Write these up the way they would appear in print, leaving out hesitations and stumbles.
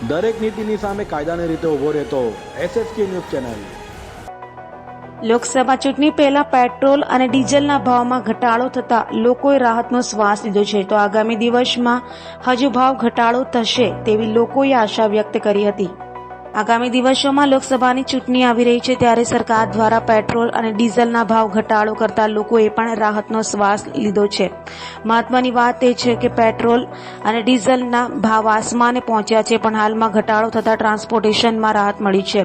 દરેક નીતિની સામે કાયદાની રીતે ઊભો રહેતો SSK ન્યૂઝ ચેનલ। લોકસભા ચૂંટણી પહેલા પેટ્રોલ અને ડીઝલના ભાવમાં ઘટાડો થતા લોકોએ રાહતનો શ્વાસ લીધો છે, તો આગામી દિવસમાં હજુ ભાવ ઘટાડો થશે તેવી લોકોએ આશા વ્યક્ત કરી હતી। આગામી દિવસોમાં લોકસભાની ચૂંટણી આવી રહી છે, ત્યારે સરકાર દ્વારા પેટ્રોલ અને ડીઝલના ભાવ ઘટાડો કરતા લોકોએ પણ રાહતનો શ્વાસ લીધો છે। મહત્વની વાત એ છે કે પેટ્રોલ અને ડીઝલના ભાવ આસમાને પહોંચ્યા છે, પણ હાલમાં ઘટાડો થતા ટ્રાન્સપોર્ટેશનમાં રાહત મળી છે।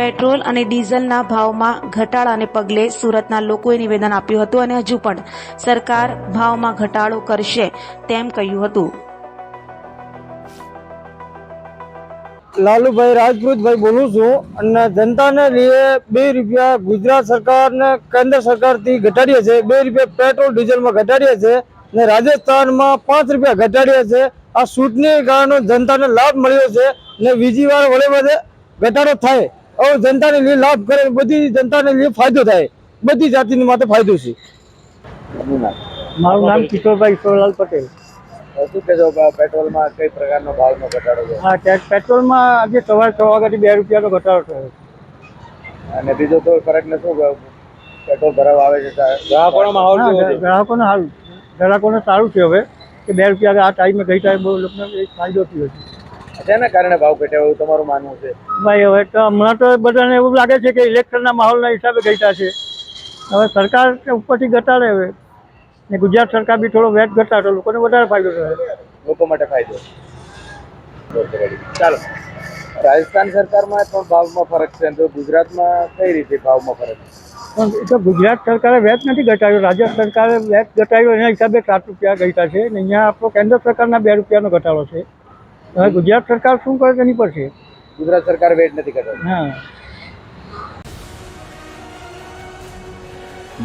પેટ્રોલ અને ડીઝલના ભાવમાં ઘટાડાને પગલે સુરતના લોકોએ નિવેદન આપ્યું હતું અને હજુ પણ સરકાર ભાવમાં ઘટાડો કરશે તેમ કહ્યું હતું। लालूभाई राजपूत भाई बोलूँ छूँ અને જનતાને લીધે 2 રૂપિયા ગુજરાત સરકાર ને કેન્દ્ર સરકાર થી ઘટાડ્યા છે। 2 રૂપિયા પેટ્રોલ ડીઝલ માં ઘટાડ્યા છે ને રાજસ્થાનમાં 5 રૂપિયા ઘટાડ્યા છે। આ ચૂંટણી કારણે જનતાને લાભ મળ્યો છે ને બીજી વાર વળે વધે ઘટાડો થાય और જનતાને લીધે લાભ કરે, બધી જનતાને લીધે ફાયદો થાય, બધી જાતિની માટે ફાયદો છે। મારું નામ કિશોરભાઈ ઈશ્વરલાલ પટેલ। શું કહેશો પેટ્રોલમાં કઈ પ્રકારનો ભાવનો ઘટાડો છે? હા, પેટ્રોલમાં આજે સવારે 6 વાગ્યાથી 2 રૂપિયાનો ઘટાડો થયો અને બીજો તો ખરેખર શું પેટ્રોલ ભરાવા આવે છે ગ્રાહકોનો માહોલ કેવો છે? ગ્રાહકોને સારું છે હવે કે 2 રૂપિયા આ ટાઈમે ગઈ ટાઈમ બહુ લોકોને એક ફાયદો થયો છે। તેના કારણે ભાવ ઘટ્યો એવું તમારું માનવું છે? ભાઈ હવે તો હમણાં તો બધાને એવું લાગે છે કે ઇલેક્શનના માહોલના હિસાબે ઘટ્યા છે। હવે સરકાર ઉપરથી ઘટાડે હવે ને ગુજરાત સરકાર બી થોડો વેટ ઘટાડે તો લોકોને વધારે ફાયદો થાય, લોકો માટે ફાયદો। ચાલો, રાજસ્થાન સરકારમાં પણ ભાવમાં ફરક છે, તો ગુજરાતમાં કઈ રીતે ભાવમાં ફરક છે? પણ એ તો ગુજરાત સરકારે વેટ નથી ઘટાડ્યો, રાજ્ય સરકારે વેટ ઘટાડ્યો એના હિસાબે 7 રૂપિયા ઘટ્યા છે ને અહીંયા આપણો કેન્દ્ર સરકારના 2 રૂપિયાનો ઘટાડો છે। હવે ગુજરાત સરકાર શું કરે તેની પર છે। ગુજરાત સરકાર વેટ નથી ઘટાડતી। હા,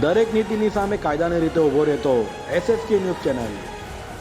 દરેક નીતિની સામે કાયદાની રીતે ઊભો રહેતો SSK ન્યૂઝ ચેનલ।